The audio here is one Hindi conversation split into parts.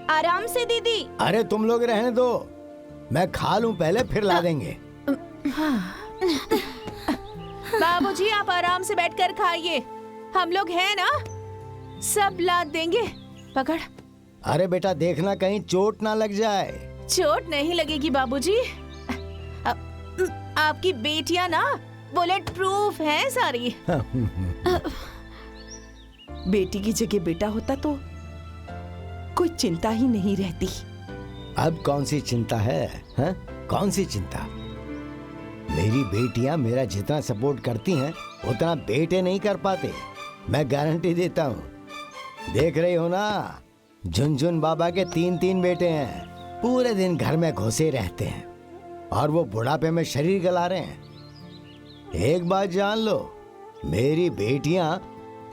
आराम से दीदी। अरे तुम लोग रहने दो, मैं खा लूं पहले फिर ला देंगे। बाबूजी आप आराम से बैठकर खाइए, हम लोग हैं ना, सब ला देंगे। पकड़। अरे बेटा देखना कहीं चोट ना लग जाए। चोट नहीं लगेगी बाबूजी, आपकी बेटियां ना बुलेट प्रूफ है सारी। बेटी की जगह बेटा होता तो कोई चिंता ही नहीं रहती। अब कौन सी चिंता है, हा? कौन सी चिंता? मेरी बेटियां मेरा जितना सपोर्ट करती हैं उतना बेटे नहीं कर पाते, मैं गारंटी देता हूँ। देख रही हो ना, झुनझुन बाबा के 3 बेटे हैं, पूरे दिन घर में घुसे रहते हैं और वो बुढ़ापे में शरीर गला रहे हैं। एक बात जान लो, मेरी बेटियां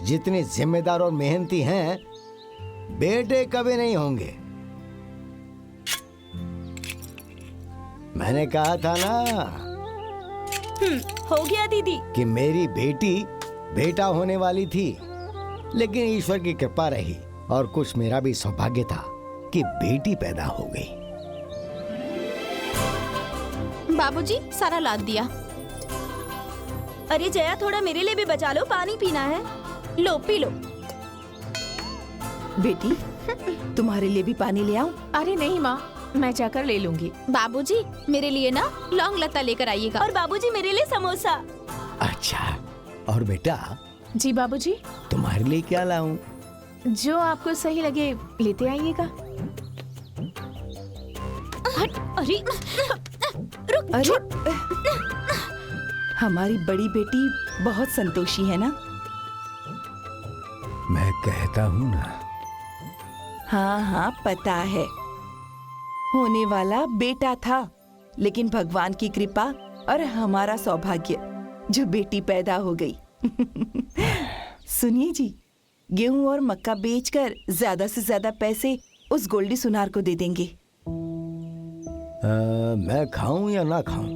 जितनी जिम्मेदार और मेहनती हैं, बेटे कभी नहीं होंगे। मैंने कहा था ना हो गया दीदी कि मेरी बेटी बेटा होने वाली थी, लेकिन ईश्वर की कृपा रही और कुछ मेरा भी सौभाग्य था कि बेटी पैदा हो गई। बाबूजी सारा लाद दिया। अरे जया थोड़ा मेरे लिए भी बचा लो, पानी पीना है। लो पी लो। बेटी तुम्हारे लिए भी पानी ले आऊं? अरे नहीं माँ, मैं जाकर ले लूंगी। बाबूजी मेरे लिए ना लौंग लता लेकर आइएगा, और बाबूजी मेरे लिए समोसा। अच्छा, और बेटा जी बाबूजी। तुम्हारे लिए क्या लाऊं? जो आपको सही लगे लेते आइएगा। अरे रुक। अरे हमारी बड़ी बेटी बहुत संतोषी है ना? मैं कहता हूँ ना। हाँ हाँ पता है, होने वाला बेटा था, लेकिन भगवान की कृपा और हमारा सौभाग्य जो बेटी पैदा हो गई। सुनिए जी, गेहूं और मक्का बेचकर ज्यादा से ज्यादा पैसे उस गोल्डी सुनार को दे देंगे। मैं खाऊं या ना खाऊं,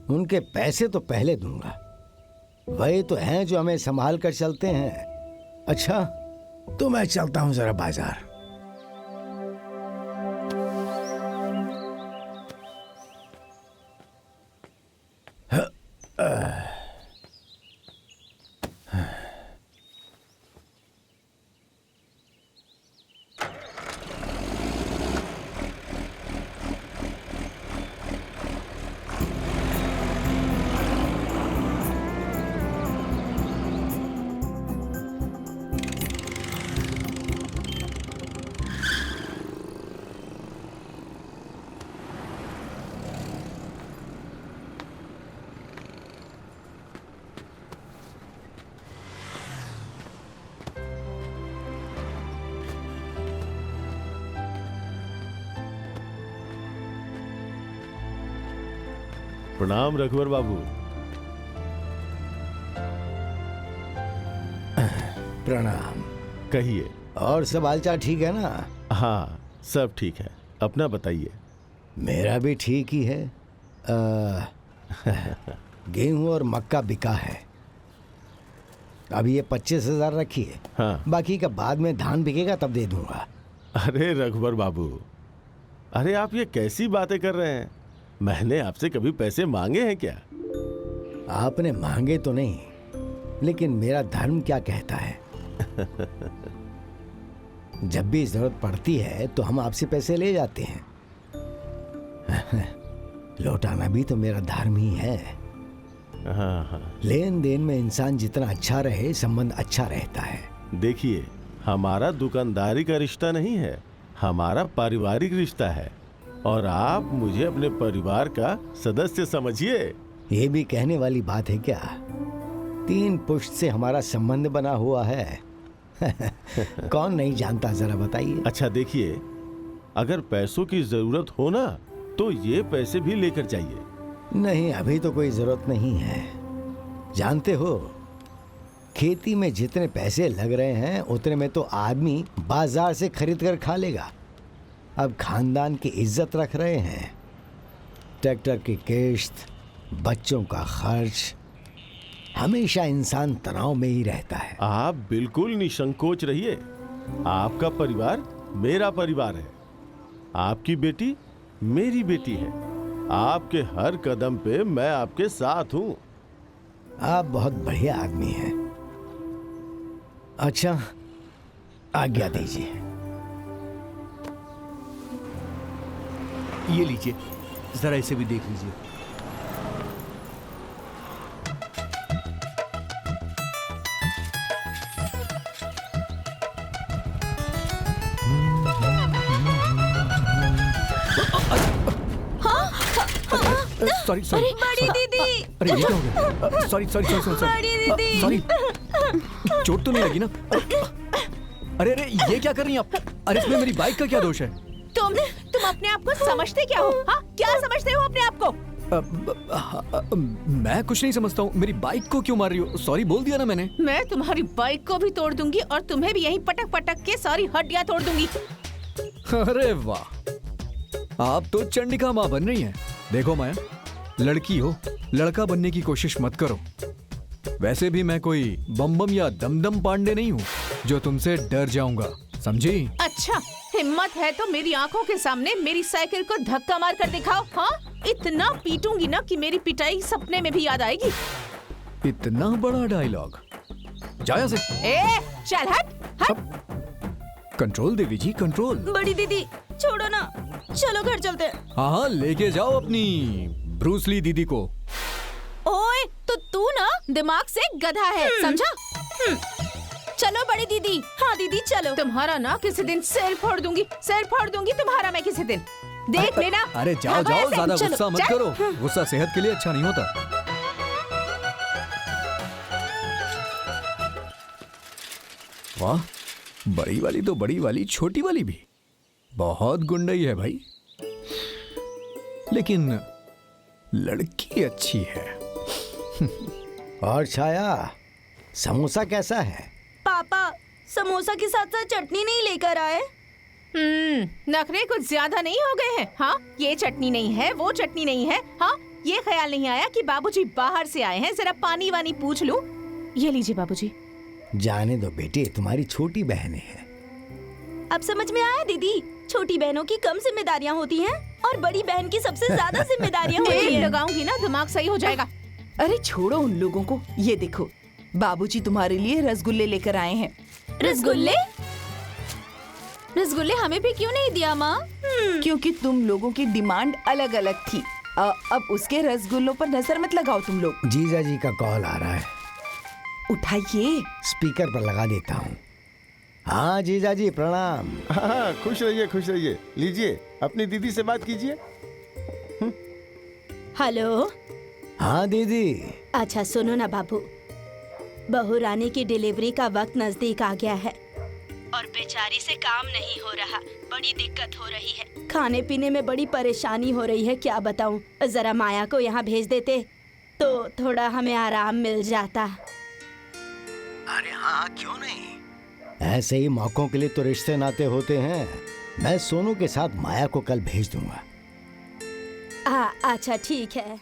उनके पैसे तो पहले दूंगा। वही तो हैं जो हमें संभाल कर चलते हैं। अच्छा तो मैं चलता हूं जरा बाजार। प्रणाम रघुवर बाबू। प्रणाम। कहिए। और सब हालचाल ठीक है ना? हाँ सब ठीक है, अपना बताइए। मेरा भी ठीक ही है। गेहूं और मक्का बिका है। अब ये 25,000 रखिए। हाँ। बाकी का बाद में धान बिकेगा तब दे दूंगा। अरे रघुवर बाबू, अरे आप ये कैसी बातें कर रहे हैं? मैंने आपसे कभी पैसे मांगे हैं क्या? आपने मांगे तो नहीं, लेकिन मेरा धर्म क्या कहता है। जब भी जरूरत पड़ती है तो हम आपसे पैसे ले जाते हैं। लौटाना भी तो मेरा धर्म ही है। हाँ हाँ। लेन देन में इंसान जितना अच्छा रहे, संबंध अच्छा रहता है। देखिए, हमारा दुकानदारी का रिश्ता नहीं है, हमारा पारिवारिक रिश्ता है, और आप मुझे अपने परिवार का सदस्य समझिए। ये भी कहने वाली बात है क्या? 3 पुश्त से हमारा संबंध बना हुआ है। कौन नहीं जानता, जरा बताइए। अच्छा देखिए, अगर पैसों की जरूरत हो ना तो ये पैसे भी लेकर जाइए। नहीं, अभी तो कोई जरूरत नहीं है। जानते हो, खेती में जितने पैसे लग रहे हैं उतने में तो आदमी बाजार से खरीद कर खा लेगा। अब खानदान की इज्जत रख रहे हैं। ट्रैक्टर की किश्त, बच्चों का खर्च, हमेशा इंसान तनाव में ही रहता है। आप बिल्कुल निसंकोच रहिए। आपका परिवार मेरा परिवार है। आपकी बेटी मेरी बेटी है। आपके हर कदम पे मैं आपके साथ हूं। आप बहुत बढ़िया आदमी हैं। अच्छा, आज्ञा दीजिए। ये लीजिए, जरा इसे भी देख लीजिए। Sorry sorry. बड़ी दीदी। अरे ये क्या हो गया? सॉरी सॉरी सॉरी सॉरी बड़ी दीदी। सॉरी। चोट तो नहीं लगी ना? अरे अरे ये क्या कर रही हैं आप? अरे इसमें मेरी बाइक का क्या दोष है? तुम अपने आप को समझते क्या हो? हाँ, क्या समझते हो अपने आप को? मैं कुछ नहीं समझता हूँ। मेरी बाइक को क्यों मार रही हो? सॉरी बोल दिया ना मैंने। मैं तुम्हारी बाइक को भी तोड़ दूंगी और तुम्हें भी यहीं पटक पटक के सारी हड्डियां तोड़ दूंगी। अरे वाह, आप तो चंडिका माँ बन रही हैं। देखो माया, लड़की हो, लड़का बनने की कोशिश मत करो। वैसे भी मैं कोई बम बम या दमदम पांडे नहीं हूँ जो तुमसे डर जाऊंगा, समझी? अच्छा, हिम्मत है तो मेरी आंखों के सामने मेरी साइकिल को धक्का मार कर दिखाओ। हाँ, इतना पीटूंगी ना कि मेरी पिटाई सपने में भी याद आएगी। इतना बड़ा डायलॉग, जाया से। ए, चल हट। कंट्रोल देवी जी, कंट्रोल। बड़ी दीदी छोड़ो ना, चलो घर चलते हैं। हाँ, लेके जाओ अपनी ब्रूसली दीदी को। ओए, तो तू ना दिमाग से गधा है, समझा? चलो बड़ी दीदी। हाँ दीदी चलो। तुम्हारा ना किसी दिन सिर फोड़ दूंगी तुम्हारा मैं किसी दिन, देख लेना। अरे जाओ हाँ, जाओ, ऐसे, ज्यादा चलो, गुस्सा मत चल। करो। गुस्सा सेहत के लिए अच्छा नहीं होता। वाह, बड़ी वाली तो बड़ी वाली, छोटी वाली भी बहुत गुंडई है भाई। लेकिन लड़की अच्छी है। और छाया, समोसा कैसा है? पापा समोसा के साथ साथ चटनी नहीं लेकर आए? नखरे कुछ ज्यादा नहीं हो गए हैं? हाँ, ये चटनी नहीं है, वो चटनी नहीं है। हाँ, ये ख्याल नहीं आया कि बाबूजी बाहर से आए हैं, जरा पानी वानी पूछ लूं। ये लीजिए बाबूजी। जाने दो बेटे, तुम्हारी छोटी बहन है। अब समझ में आया दीदी, छोटी बहनों की कम जिम्मेदारियाँ होती हैं और बड़ी बहन की सबसे ज्यादा जिम्मेदारियाँ होती तेल हैं। लगाऊंगी ना, दिमाग सही हो जाएगा। अरे छोड़ो उन लोगों को। ये देखो, बाबूजी तुम्हारे लिए रसगुल्ले लेकर आए हैं। रसगुल्ले? रसगुल्ले हमें भी क्यों नहीं दिया माँ? क्योंकि तुम लोगों की डिमांड अलग अलग थी। अब उसके रसगुल्लों पर नजर मत लगाओ तुम लोग। जीजा जी का कॉल आ रहा है, उठाइए। स्पीकर पर लगा देता हूँ। हाँ जीजा जी प्रणाम। हाँ, खुश रहिए। लीजिए, अपनी दीदी से बात कीजिए। हेलो। हाँ दीदी। अच्छा सुनो ना बाबू, बहू रानी की डिलीवरी का वक्त नजदीक आ गया है और बेचारी से काम नहीं हो रहा, बड़ी दिक्कत हो रही है। खाने पीने में बड़ी परेशानी हो रही है, क्या बताऊं। जरा माया को यहाँ भेज देते तो थोड़ा हमें आराम मिल जाता। अरे हाँ, क्यों नहीं। ऐसे ही मौकों के लिए तो रिश्ते नाते होते हैं। मैं सोनू के साथ माया को कल भेज दूंगा। अच्छा ठीक है।